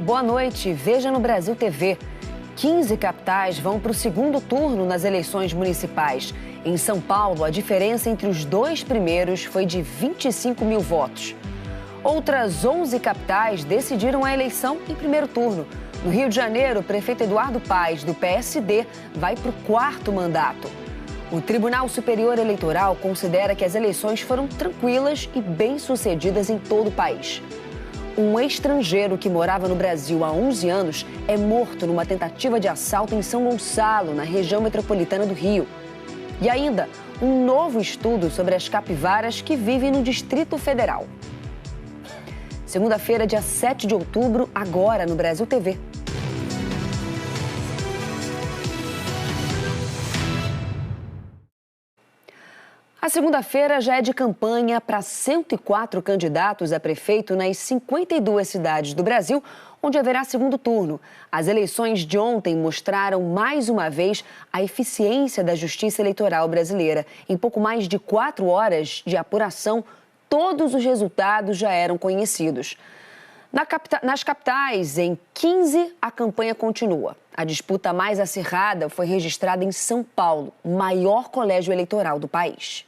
Boa noite, veja no Brasil TV. 15 capitais vão para o segundo turno nas eleições municipais. Em São Paulo, a diferença entre os dois primeiros foi de 25 mil votos. Outras 11 capitais decidiram a eleição em primeiro turno. No Rio de Janeiro, o prefeito Eduardo Paes, do PSD, vai para o quarto mandato. O Tribunal Superior Eleitoral considera que as eleições foram tranquilas e bem-sucedidas em todo o país. Um estrangeiro que morava no Brasil há 11 anos é morto numa tentativa de assalto em São Gonçalo, na região metropolitana do Rio. E ainda, um novo estudo sobre as capivaras que vivem no Distrito Federal. Segunda-feira, dia 7 de outubro, agora no Brasil TV. A segunda-feira já é de campanha para 104 candidatos a prefeito nas 52 cidades do Brasil, onde haverá segundo turno. As eleições de ontem mostraram mais uma vez a eficiência da Justiça Eleitoral brasileira. Em pouco mais de 4 horas de apuração, todos os resultados já eram conhecidos. Nas capitais, em 15, a campanha continua. A disputa mais acirrada foi registrada em São Paulo, o maior colégio eleitoral do país.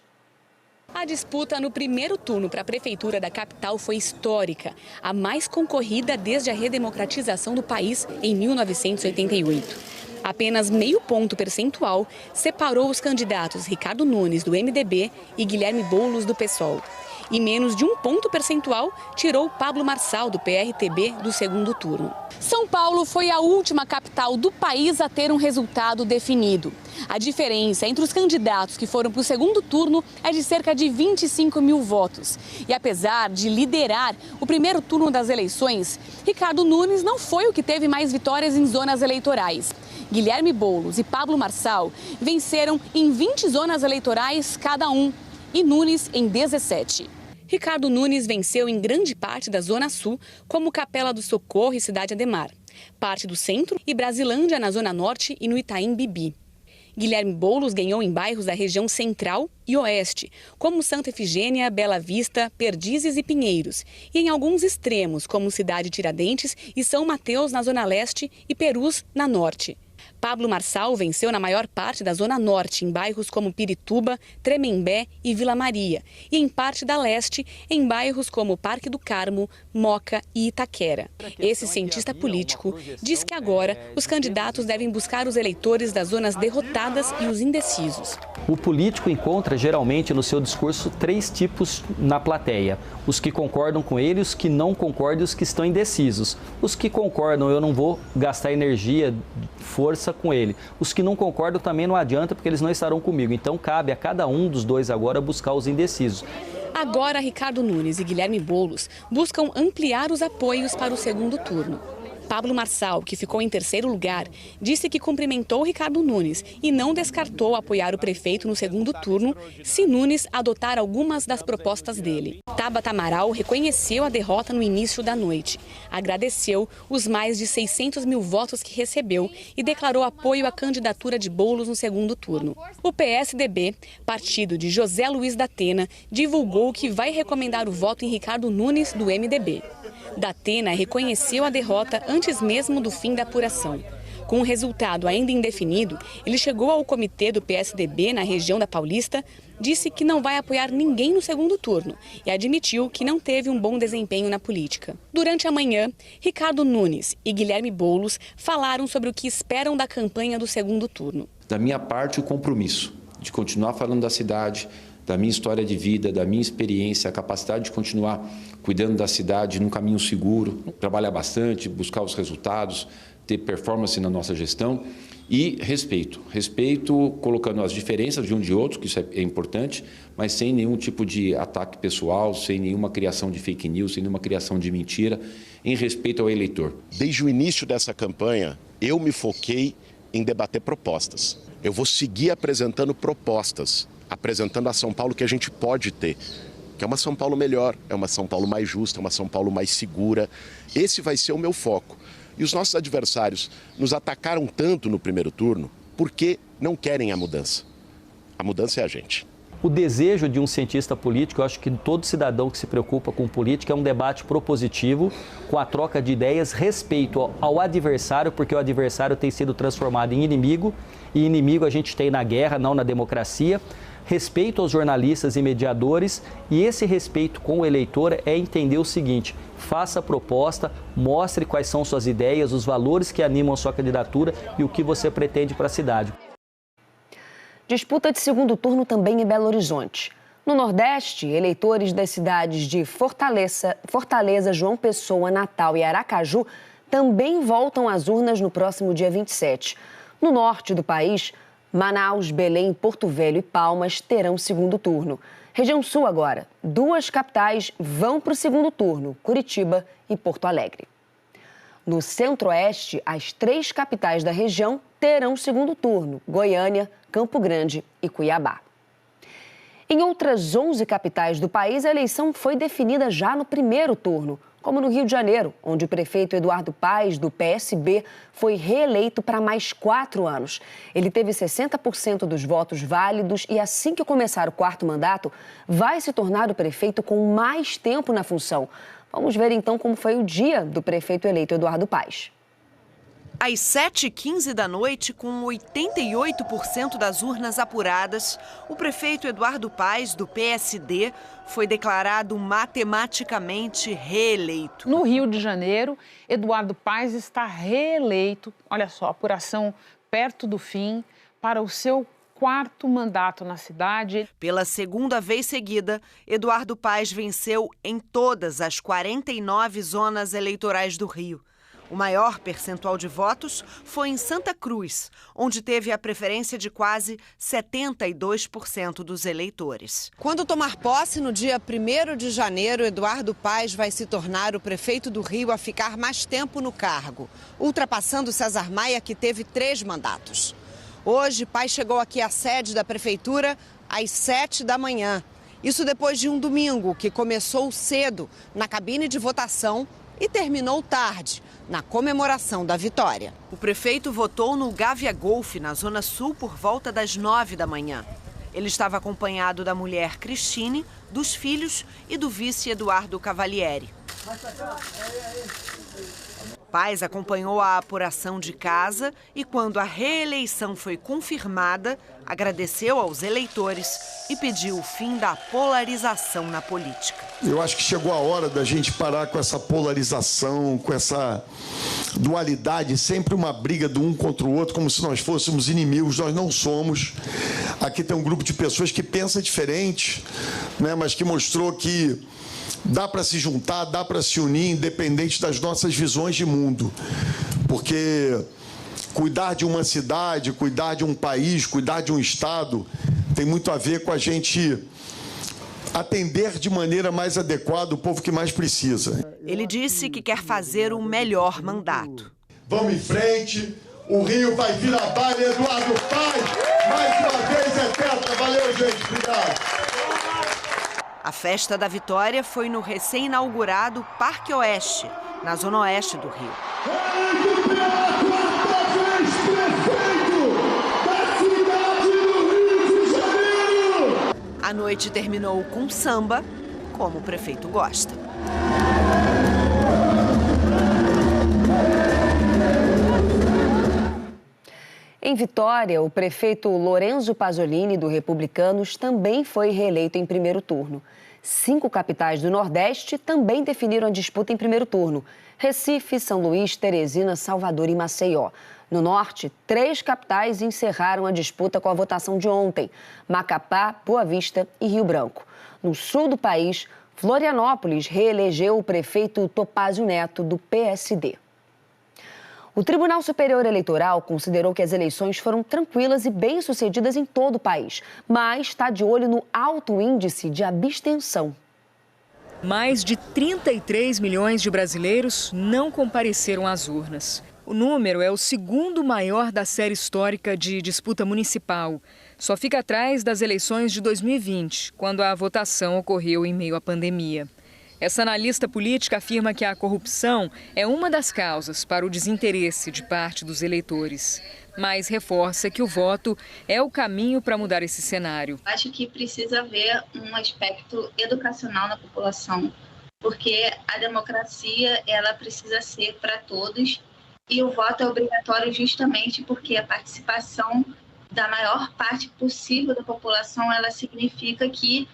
A disputa no primeiro turno para a prefeitura da capital foi histórica, a mais concorrida desde a redemocratização do país em 1988. Apenas meio ponto percentual separou os candidatos Ricardo Nunes, do MDB, e Guilherme Boulos, do PSOL. E menos de um ponto percentual tirou Pablo Marçal, do PRTB, do segundo turno. São Paulo foi a última capital do país a ter um resultado definido. A diferença entre os candidatos que foram para o segundo turno é de cerca de 25 mil votos. E apesar de liderar o primeiro turno das eleições, Ricardo Nunes não foi o que teve mais vitórias em zonas eleitorais. Guilherme Boulos e Pablo Marçal venceram em 20 zonas eleitorais cada um e Nunes em 17. Ricardo Nunes venceu em grande parte da Zona Sul, como Capela do Socorro e Cidade Ademar, parte do Centro e Brasilândia na Zona Norte e no Itaim Bibi. Guilherme Boulos ganhou em bairros da região Central e Oeste, como Santa Efigênia, Bela Vista, Perdizes e Pinheiros, e em alguns extremos, como Cidade Tiradentes e São Mateus na Zona Leste e Perus na Norte. Pablo Marçal venceu na maior parte da Zona Norte, em bairros como Pirituba, Tremembé e Vila Maria, e em parte da Leste, em bairros como Parque do Carmo, Moca e Itaquera. Esse cientista político diz que agora os candidatos devem buscar os eleitores das zonas derrotadas e os indecisos. O político encontra geralmente no seu discurso 3 tipos na plateia: os que concordam com ele, os que não concordam e os que estão indecisos. Os que concordam, eu não vou gastar energia, força com ele. Os que não concordam também não adianta, porque eles não estarão comigo. Então cabe a cada um dos dois agora buscar os indecisos. Agora, Ricardo Nunes e Guilherme Boulos buscam ampliar os apoios para o segundo turno. Pablo Marçal, que ficou em terceiro lugar, disse que cumprimentou Ricardo Nunes e não descartou apoiar o prefeito no segundo turno se Nunes adotar algumas das propostas dele. Tabata Amaral reconheceu a derrota no início da noite, agradeceu os mais de 600 mil votos que recebeu e declarou apoio à candidatura de Boulos no segundo turno. O PSDB, partido de José Luiz da Atena, divulgou que vai recomendar o voto em Ricardo Nunes, do MDB. Da Atena reconheceu a derrota antes mesmo do fim da apuração. Com o resultado ainda indefinido, ele chegou ao comitê do PSDB na região da Paulista, disse que não vai apoiar ninguém no segundo turno e admitiu que não teve um bom desempenho na política. Durante a manhã, Ricardo Nunes e Guilherme Boulos falaram sobre o que esperam da campanha do segundo turno. Da minha parte, o compromisso de continuar falando da cidade, da minha história de vida, da minha experiência, a capacidade de continuar cuidando da cidade num caminho seguro, trabalhar bastante, buscar os resultados, ter performance na nossa gestão e respeito. Respeito colocando as diferenças de um de outro, que isso é importante, mas sem nenhum tipo de ataque pessoal, sem nenhuma criação de fake news, sem nenhuma criação de mentira, em respeito ao eleitor. Desde o início dessa campanha, eu me foquei em debater propostas. Eu vou seguir apresentando propostas, apresentando a São Paulo que a gente pode ter, que é uma São Paulo melhor, é uma São Paulo mais justa, é uma São Paulo mais segura. Esse vai ser o meu foco. E os nossos adversários nos atacaram tanto no primeiro turno porque não querem a mudança. A mudança é a gente. O desejo de um cientista político, eu acho que todo cidadão que se preocupa com política é um debate propositivo, com a troca de ideias, respeito ao adversário, porque o adversário tem sido transformado em inimigo, e inimigo a gente tem na guerra, não na democracia. Respeito aos jornalistas e mediadores, e esse respeito com o eleitor é entender o seguinte: faça a proposta, mostre quais são suas ideias, os valores que animam a sua candidatura e o que você pretende para a cidade. Disputa de segundo turno também em Belo Horizonte. No Nordeste, eleitores das cidades de Fortaleza, João Pessoa, Natal e Aracaju também voltam às urnas no próximo dia 27. No norte do país, Manaus, Belém, Porto Velho e Palmas terão segundo turno. Região Sul agora, 2 capitais vão para o segundo turno, Curitiba e Porto Alegre. No Centro-Oeste, as 3 capitais da região terão segundo turno, Goiânia, Campo Grande e Cuiabá. Em outras 11 capitais do país, a eleição foi definida já no primeiro turno, como no Rio de Janeiro, onde o prefeito Eduardo Paes, do PSB, foi reeleito para mais 4 anos. Ele teve 60% dos votos válidos e, assim que começar o 4º mandato, vai se tornar o prefeito com mais tempo na função. Vamos ver então como foi o dia do prefeito eleito Eduardo Paes. Às 7h15 da noite, com 88% das urnas apuradas, o prefeito Eduardo Paes, do PSD, foi declarado matematicamente reeleito. No Rio de Janeiro, Eduardo Paes está reeleito, olha só, apuração perto do fim, para o seu 4º mandato na cidade. Pela segunda vez seguida, Eduardo Paes venceu em todas as 49 zonas eleitorais do Rio. O maior percentual de votos foi em Santa Cruz, onde teve a preferência de quase 72% dos eleitores. Quando tomar posse no dia 1º de janeiro, Eduardo Paes vai se tornar o prefeito do Rio a ficar mais tempo no cargo, ultrapassando César Maia, que teve 3 mandatos. Hoje, Paes chegou aqui à sede da prefeitura às 7 da manhã. Isso depois de um domingo que começou cedo na cabine de votação e terminou tarde, na comemoração da vitória. O prefeito votou no Gávea Golf, na Zona Sul, por volta das 9 da manhã. Ele estava acompanhado da mulher Cristine, dos filhos e do vice Eduardo Cavalieri. Paes acompanhou a apuração de casa e, quando a reeleição foi confirmada, agradeceu aos eleitores e pediu o fim da polarização na política. Eu acho que chegou a hora da gente parar com essa polarização, com essa dualidade, sempre uma briga do um contra o outro, como se nós fôssemos inimigos. Nós não somos. Aqui tem um grupo de pessoas que pensa diferente, né, mas que mostrou que dá para se juntar, dá para se unir, independente das nossas visões de mundo. Porque cuidar de uma cidade, cuidar de um país, cuidar de um estado, tem muito a ver com a gente atender de maneira mais adequada o povo que mais precisa. Ele disse que quer fazer o melhor mandato. Vamos em frente, o Rio vai vir à baile, Eduardo Paes, mais uma vez é tetra. Valeu, gente, obrigado. A festa da vitória foi no recém-inaugurado Parque Oeste, na Zona Oeste do Rio. A noite terminou com samba, como o prefeito gosta. Em Vitória, o prefeito Lorenzo Pasolini, do Republicanos, também foi reeleito em primeiro turno. 5 capitais do Nordeste também definiram a disputa em primeiro turno: Recife, São Luís, Teresina, Salvador e Maceió. No Norte, 3 capitais encerraram a disputa com a votação de ontem: Macapá, Boa Vista e Rio Branco. No sul do país, Florianópolis reelegeu o prefeito Topázio Neto, do PSD. O Tribunal Superior Eleitoral considerou que as eleições foram tranquilas e bem-sucedidas em todo o país, mas está de olho no alto índice de abstenção. Mais de 33 milhões de brasileiros não compareceram às urnas. O número é o segundo maior da série histórica de disputa municipal. Só fica atrás das eleições de 2020, quando a votação ocorreu em meio à pandemia. Essa analista política afirma que a corrupção é uma das causas para o desinteresse de parte dos eleitores, mas reforça que o voto é o caminho para mudar esse cenário. Acho que precisa haver um aspecto educacional na população, porque a democracia ela precisa ser para todos e o voto é obrigatório justamente porque a participação da maior parte possível da população ela significa que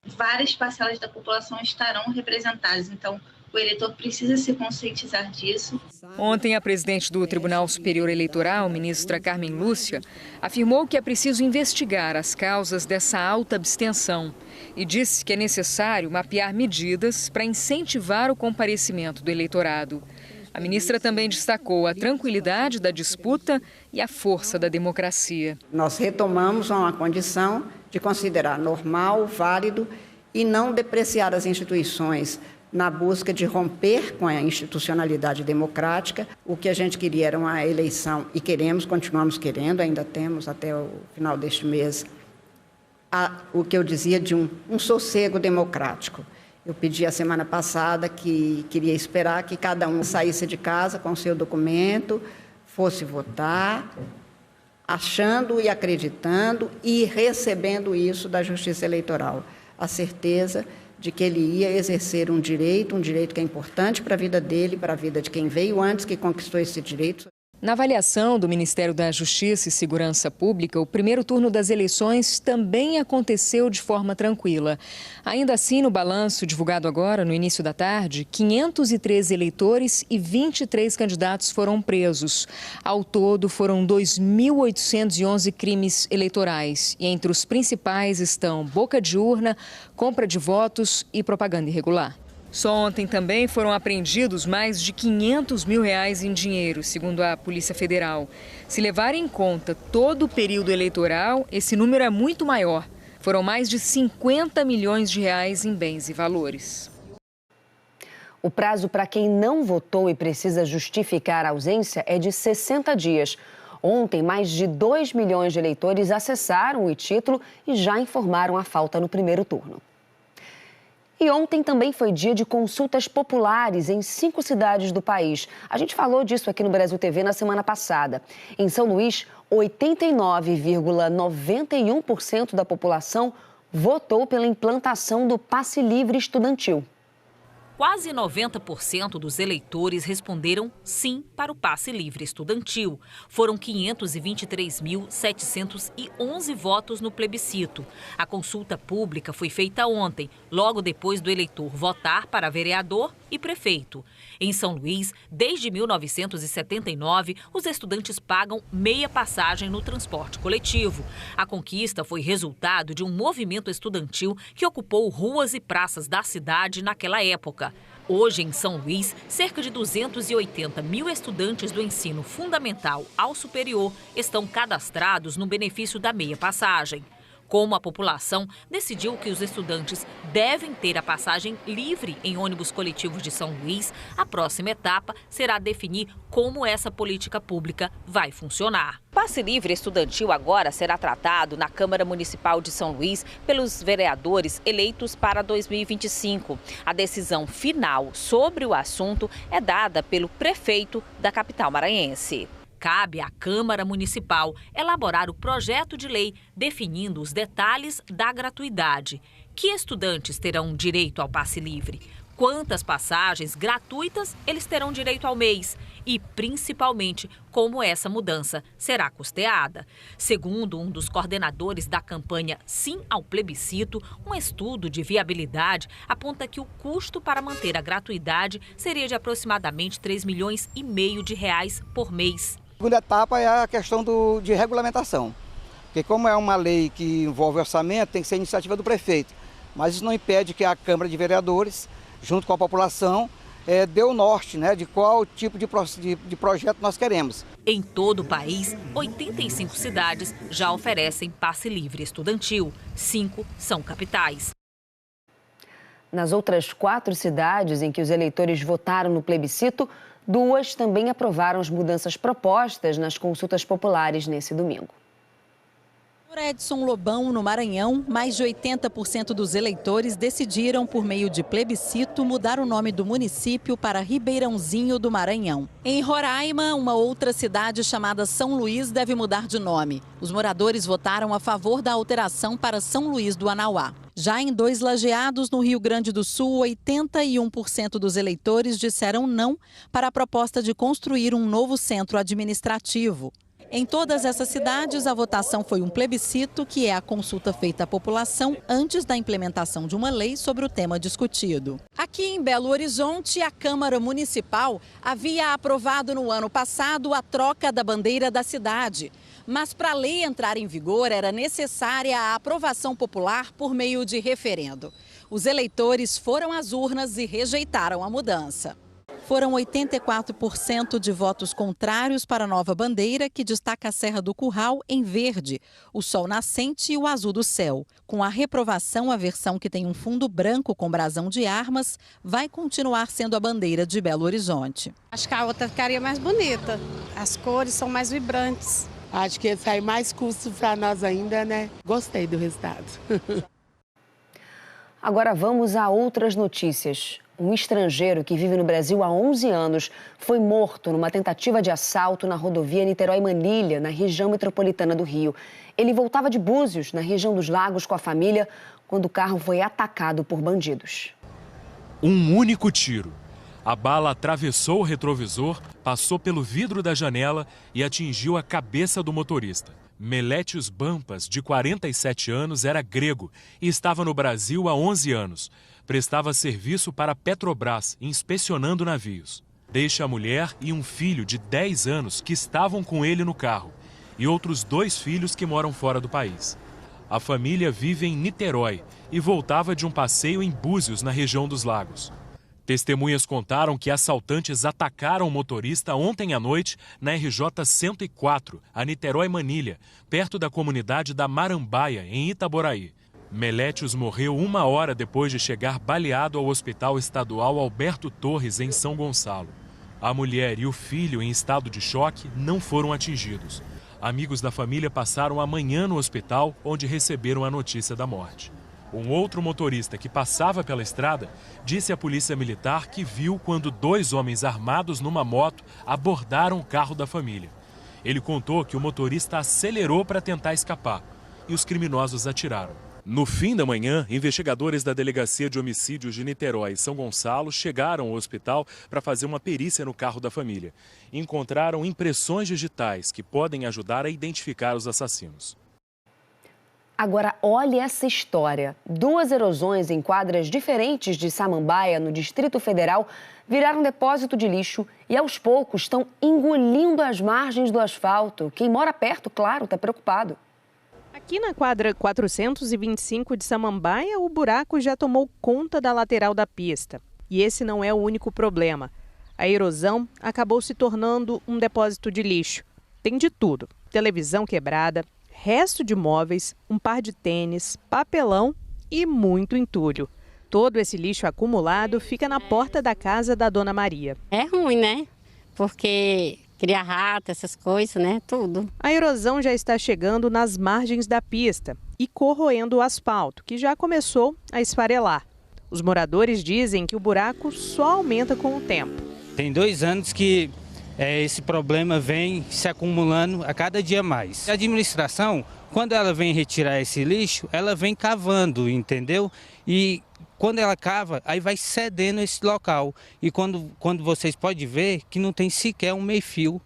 várias parcelas da população estarão representadas. Então, o eleitor precisa se conscientizar disso. Ontem, a presidente do Tribunal Superior Eleitoral, ministra Carmen Lúcia, afirmou que é preciso investigar as causas dessa alta abstenção e disse que é necessário mapear medidas para incentivar o comparecimento do eleitorado. A ministra também destacou a tranquilidade da disputa e a força da democracia. Nós retomamos uma condição de considerar normal, válido e não depreciar as instituições na busca de romper com a institucionalidade democrática. O que a gente queria era uma eleição, e queremos, continuamos querendo, ainda temos até o final deste mês, o que eu dizia de um sossego democrático. Eu pedi a semana passada que queria esperar que cada um saísse de casa com o seu documento, fosse votar, achando e acreditando e recebendo isso da Justiça Eleitoral. A certeza de que ele ia exercer um direito que é importante para a vida dele, para a vida de quem veio antes, que conquistou esse direito. Na avaliação do Ministério da Justiça e Segurança Pública, o primeiro turno das eleições também aconteceu de forma tranquila. Ainda assim, no balanço divulgado agora, no início da tarde, 513 eleitores e 23 candidatos foram presos. Ao todo, foram 2.811 crimes eleitorais. E entre os principais estão boca de urna, compra de votos e propaganda irregular. Só ontem também foram apreendidos mais de R$500 mil em dinheiro, segundo a Polícia Federal. Se levar em conta todo o período eleitoral, esse número é muito maior. Foram mais de R$50 milhões em bens e valores. O prazo para quem não votou e precisa justificar a ausência é de 60 dias. Ontem, mais de 2 milhões de eleitores acessaram o e-título e já informaram a falta no primeiro turno. E ontem também foi dia de consultas populares em 5 cidades do país. A gente falou disso aqui no Brasil TV na semana passada. Em São Luís, 89,91% da população votou pela implantação do passe livre estudantil. Quase 90% dos eleitores responderam sim para o passe livre estudantil. Foram 523.711 votos no plebiscito. A consulta pública foi feita ontem, logo depois do eleitor votar para vereador e prefeito. Em São Luís, desde 1979, os estudantes pagam meia passagem no transporte coletivo. A conquista foi resultado de um movimento estudantil que ocupou ruas e praças da cidade naquela época. Hoje, em São Luís, cerca de 280 mil estudantes do ensino fundamental ao superior estão cadastrados no benefício da meia passagem. Como a população decidiu que os estudantes devem ter a passagem livre em ônibus coletivos de São Luís, a próxima etapa será definir como essa política pública vai funcionar. O passe livre estudantil agora será tratado na Câmara Municipal de São Luís pelos vereadores eleitos para 2025. A decisão final sobre o assunto é dada pelo prefeito da capital maranhense. Cabe à Câmara Municipal elaborar o projeto de lei definindo os detalhes da gratuidade. Que estudantes terão direito ao passe livre? Quantas passagens gratuitas eles terão direito ao mês? E, principalmente, como essa mudança será custeada. Segundo um dos coordenadores da campanha Sim ao Plebiscito, um estudo de viabilidade aponta que o custo para manter a gratuidade seria de aproximadamente R$3,5 milhões por mês. A segunda etapa é a questão de regulamentação, porque como é uma lei que envolve orçamento, tem que ser iniciativa do prefeito, mas isso não impede que a Câmara de Vereadores, junto com a população, dê o norte, de qual tipo de projeto nós queremos. Em todo o país, 85 cidades já oferecem passe livre estudantil, 5 são capitais. Nas outras 4 cidades em que os eleitores votaram no plebiscito, 2 também aprovaram as mudanças propostas nas consultas populares nesse domingo. Edson Lobão, no Maranhão, mais de 80% dos eleitores decidiram, por meio de plebiscito, mudar o nome do município para Ribeirãozinho do Maranhão. Em Roraima, uma outra cidade chamada São Luís deve mudar de nome. Os moradores votaram a favor da alteração para São Luís do Anauá. Já em Dois Lajeados, no Rio Grande do Sul, 81% dos eleitores disseram não para a proposta de construir um novo centro administrativo. Em todas essas cidades, a votação foi um plebiscito, que é a consulta feita à população antes da implementação de uma lei sobre o tema discutido. Aqui em Belo Horizonte, a Câmara Municipal havia aprovado no ano passado a troca da bandeira da cidade. Mas para a lei entrar em vigor, era necessária a aprovação popular por meio de referendo. Os eleitores foram às urnas e rejeitaram a mudança. Foram 84% de votos contrários para a nova bandeira, que destaca a Serra do Curral em verde, o sol nascente e o azul do céu. Com a reprovação, a versão que tem um fundo branco com brasão de armas vai continuar sendo a bandeira de Belo Horizonte. Acho que a outra ficaria mais bonita. As cores são mais vibrantes. Acho que ia sair mais custo para nós ainda, né? Gostei do resultado. Agora vamos a outras notícias. Um estrangeiro que vive no Brasil há 11 anos foi morto numa tentativa de assalto na rodovia Niterói-Manilha, na região metropolitana do Rio. Ele voltava de Búzios, na região dos Lagos, com a família, quando o carro foi atacado por bandidos. Um único tiro. A bala atravessou o retrovisor, passou pelo vidro da janela e atingiu a cabeça do motorista. Melétios Bampas, de 47 anos, era grego e estava no Brasil há 11 anos. Prestava serviço para a Petrobras, inspecionando navios. Deixa a mulher e um filho de 10 anos que estavam com ele no carro e outros 2 filhos que moram fora do país. A família vive em Niterói e voltava de um passeio em Búzios, na região dos Lagos. Testemunhas contaram que assaltantes atacaram o motorista ontem à noite na RJ 104, a Niterói-Manilha, perto da comunidade da Marambaia, em Itaboraí. Melétios morreu 1 hora depois de chegar baleado ao Hospital Estadual Alberto Torres, em São Gonçalo. A mulher e o filho, em estado de choque, não foram atingidos. Amigos da família passaram a manhã no hospital, onde receberam a notícia da morte. Um outro motorista que passava pela estrada disse à polícia militar que viu quando 2 homens armados numa moto abordaram o carro da família. Ele contou que o motorista acelerou para tentar escapar e os criminosos atiraram. No fim da manhã, investigadores da Delegacia de Homicídios de Niterói e São Gonçalo chegaram ao hospital para fazer uma perícia no carro da família. Encontraram impressões digitais que podem ajudar a identificar os assassinos. Agora, olhe essa história. 2 erosões em quadras diferentes de Samambaia, no Distrito Federal, viraram depósito de lixo e, aos poucos, estão engolindo as margens do asfalto. Quem mora perto, claro, está preocupado. Aqui na quadra 425 de Samambaia, o buraco já tomou conta da lateral da pista. E esse não é o único problema. A erosão acabou se tornando um depósito de lixo. Tem de tudo: televisão quebrada, resto de móveis, um par de tênis, papelão e muito entulho. Todo esse lixo acumulado fica na porta da casa da Dona Maria. É ruim, né? Porque cria rato, essas coisas, né? Tudo. A erosão já está chegando nas margens da pista e corroendo o asfalto, que já começou a esfarelar. Os moradores dizem que o buraco só aumenta com o tempo. Tem 2 anos que esse problema vem se acumulando a cada dia mais. A administração, quando ela vem retirar esse lixo, ela vem cavando, entendeu? E quando ela cava, aí vai cedendo esse local. E quando vocês podem ver que não tem sequer um meio-fio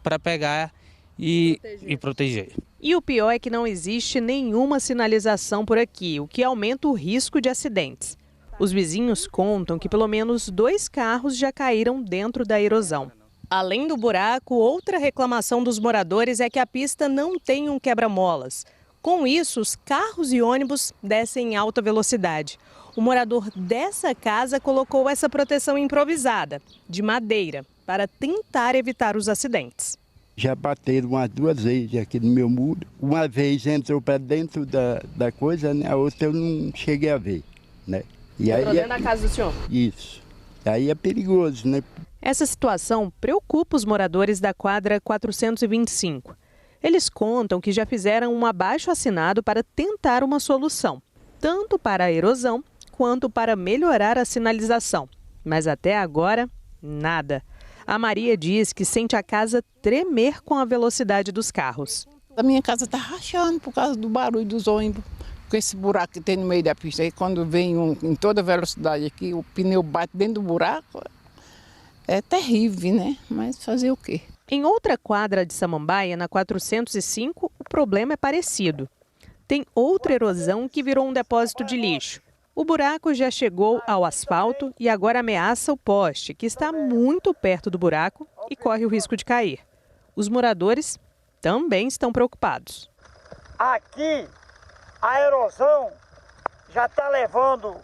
para pegar e proteger. E o pior é que não existe nenhuma sinalização por aqui, o que aumenta o risco de acidentes. Os vizinhos contam que pelo menos 2 carros já caíram dentro da erosão. Além do buraco, outra reclamação dos moradores é que a pista não tem um quebra-molas. Com isso, os carros e ônibus descem em alta velocidade. O morador dessa casa colocou essa proteção improvisada, de madeira, para tentar evitar os acidentes. Já bateram umas 2 vezes aqui no meu muro. Uma vez entrou para dentro da coisa, né? A outra eu não cheguei a ver, né? E entrou dentro da casa do senhor? Isso. Aí é perigoso, né? Essa situação preocupa os moradores da quadra 425. Eles contam que já fizeram um abaixo-assinado para tentar uma solução, tanto para a erosão quanto para melhorar a sinalização. Mas até agora, nada. A Maria diz que sente a casa tremer com a velocidade dos carros. A minha casa está rachando por causa do barulho dos ônibus, com esse buraco que tem no meio da pista. Aí quando vem em toda velocidade aqui, o pneu bate dentro do buraco, é terrível, né? Mas fazer o quê? Em outra quadra de Samambaia, na 405, o problema é parecido. Tem outra erosão que virou um depósito de lixo. O buraco já chegou ao asfalto e agora ameaça o poste, que está muito perto do buraco e corre o risco de cair. Os moradores também estão preocupados. Aqui, a erosão já está levando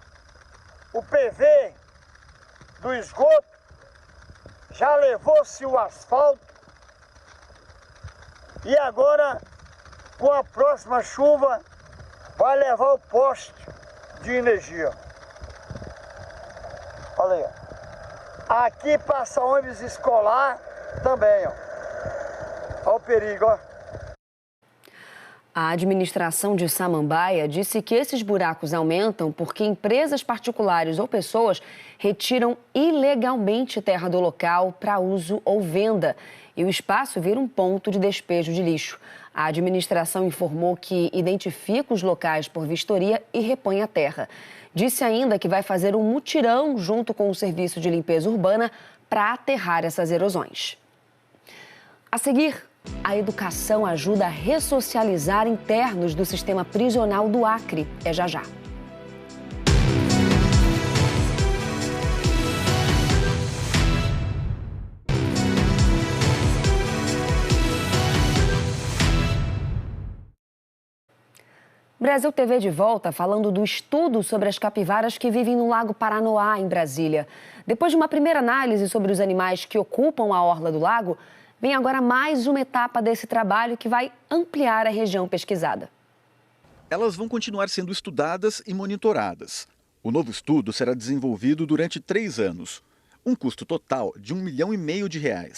o PV do esgoto, já levou-se o asfalto e agora, com a próxima chuva, vai levar o poste de energia. Olha aí, ó. Aqui passa ônibus escolar também, ó. Olha o perigo, ó. A administração de Samambaia disse que esses buracos aumentam porque empresas particulares ou pessoas retiram ilegalmente terra do local para uso ou venda e o espaço vira um ponto de despejo de lixo. A administração informou que identifica os locais por vistoria e repõe a terra. Disse ainda que vai fazer um mutirão junto com o Serviço de Limpeza Urbana para aterrar essas erosões. A seguir, a educação ajuda a ressocializar internos do sistema prisional do Acre. É já já. Brasil TV de volta falando do estudo sobre as capivaras que vivem no Lago Paranoá, em Brasília. Depois de uma primeira análise sobre os animais que ocupam a orla do lago, vem agora mais uma etapa desse trabalho que vai ampliar a região pesquisada. Elas vão continuar sendo estudadas e monitoradas. O novo estudo será desenvolvido durante 3 anos. Um custo total de R$ 1,5 milhão.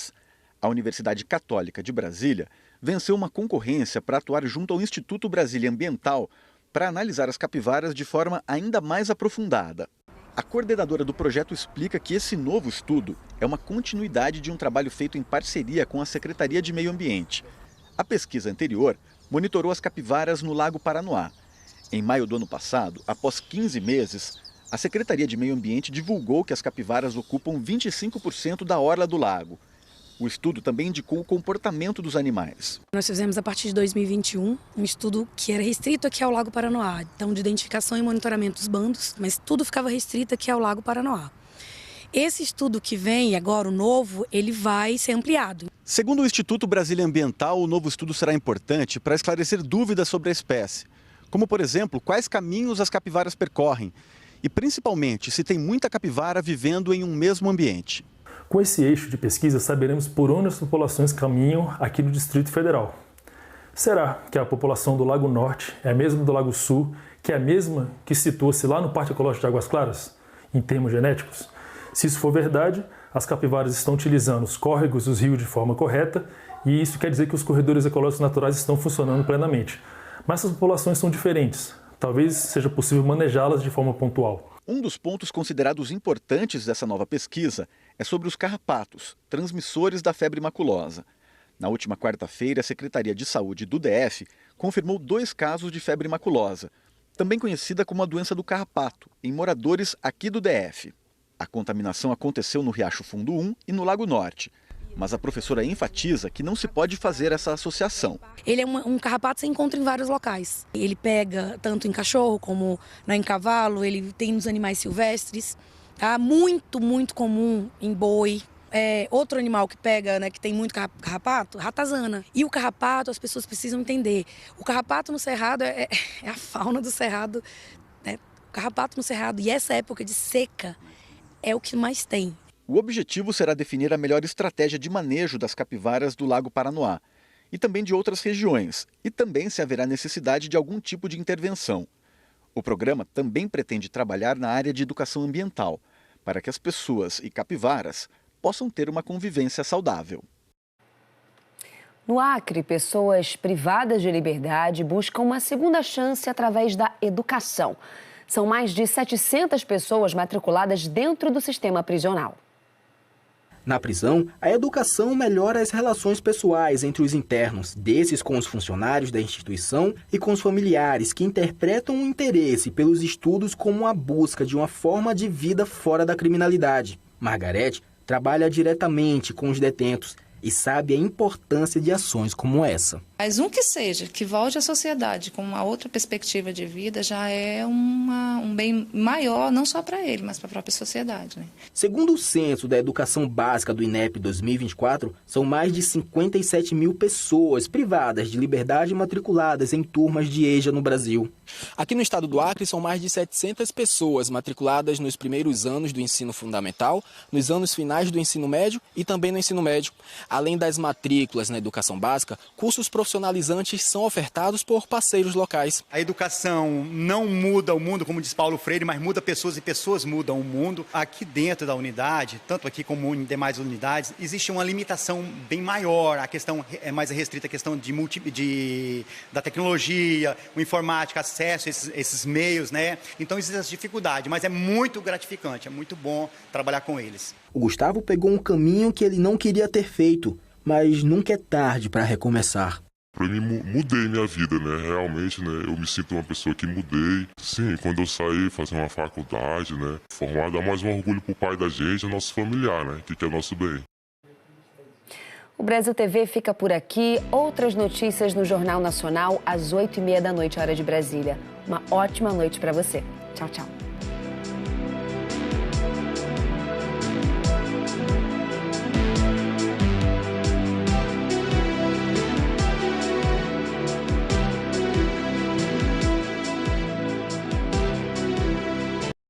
A Universidade Católica de Brasília venceu uma concorrência para atuar junto ao Instituto Brasília Ambiental para analisar as capivaras de forma ainda mais aprofundada. A coordenadora do projeto explica que esse novo estudo é uma continuidade de um trabalho feito em parceria com a Secretaria de Meio Ambiente. A pesquisa anterior monitorou as capivaras no Lago Paranoá. Em maio do ano passado, após 15 meses, a Secretaria de Meio Ambiente divulgou que as capivaras ocupam 25% da orla do lago. O estudo também indicou o comportamento dos animais. Nós fizemos, a partir de 2021, um estudo que era restrito aqui ao Lago Paranoá. Então, de identificação e monitoramento dos bandos, mas tudo ficava restrito aqui ao Lago Paranoá. Esse estudo que vem agora, o novo, ele vai ser ampliado. Segundo o Instituto Brasília Ambiental, o novo estudo será importante para esclarecer dúvidas sobre a espécie. Como, por exemplo, quais caminhos as capivaras percorrem. E, principalmente, se tem muita capivara vivendo em um mesmo ambiente. Com esse eixo de pesquisa, saberemos por onde as populações caminham aqui no Distrito Federal. Será que a população do Lago Norte é a mesma do Lago Sul, que é a mesma que situa-se lá no Parque Ecológico de Águas Claras, em termos genéticos? Se isso for verdade, as capivaras estão utilizando os córregos e os rios de forma correta, e isso quer dizer que os corredores ecológicos naturais estão funcionando plenamente. Mas essas populações são diferentes. Talvez seja possível manejá-las de forma pontual. Um dos pontos considerados importantes dessa nova pesquisa é sobre os carrapatos, transmissores da febre maculosa. Na última quarta-feira, a Secretaria de Saúde do DF confirmou 2 casos de febre maculosa, também conhecida como a doença do carrapato, em moradores aqui do DF. A contaminação aconteceu no Riacho Fundo 1 e no Lago Norte. Mas a professora enfatiza que não se pode fazer essa associação. Ele é um carrapato que você encontra em vários locais. Ele pega tanto em cachorro como em cavalo, ele tem nos animais silvestres. Tá? Muito, muito comum em boi. Outro animal que pega, né, que tem muito carrapato, ratazana. E o carrapato, as pessoas precisam entender. O carrapato no cerrado é a fauna do cerrado. Né? O carrapato no cerrado e essa época de seca é o que mais tem. O objetivo será definir a melhor estratégia de manejo das capivaras do Lago Paranoá e também de outras regiões, e também se haverá necessidade de algum tipo de intervenção. O programa também pretende trabalhar na área de educação ambiental, para que as pessoas e capivaras possam ter uma convivência saudável. No Acre, pessoas privadas de liberdade buscam uma segunda chance através da educação. São mais de 700 pessoas matriculadas dentro do sistema prisional. Na prisão, a educação melhora as relações pessoais entre os internos, desses com os funcionários da instituição e com os familiares que interpretam o interesse pelos estudos como a busca de uma forma de vida fora da criminalidade. Margarete trabalha diretamente com os detentos e sabe a importância de ações como essa. Mas um que seja, que volte à sociedade com uma outra perspectiva de vida, já é um bem maior, não só para ele, mas para a própria sociedade, né? Segundo o censo da educação básica do INEP 2024, são mais de 57 mil pessoas privadas de liberdade matriculadas em turmas de EJA no Brasil. Aqui no estado do Acre, são mais de 700 pessoas matriculadas nos primeiros anos do ensino fundamental, nos anos finais do ensino médio e também no ensino médio. Além das matrículas na educação básica, cursos profissionalizantes são ofertados por parceiros locais. A educação não muda o mundo, como diz Paulo Freire, mas muda pessoas e pessoas mudam o mundo. Aqui dentro da unidade, tanto aqui como em demais unidades, existe uma limitação bem maior. A questão é mais restrita, a questão da tecnologia, o informática, acesso a esses meios, né? Então existe essa dificuldade, mas é muito gratificante, é muito bom trabalhar com eles. O Gustavo pegou um caminho que ele não queria ter feito, mas nunca é tarde para recomeçar. Para mim, mudei minha vida, né? Realmente, né? Eu me sinto uma pessoa que mudei. Sim, quando eu saí, fazer uma faculdade, né? Formar, dar mais um orgulho pro pai da gente, ao nosso familiar, né? Que é o nosso bem. O Brasil TV fica por aqui. Outras notícias no Jornal Nacional às 8h30 da noite, hora de Brasília. Uma ótima noite para você. Tchau, tchau.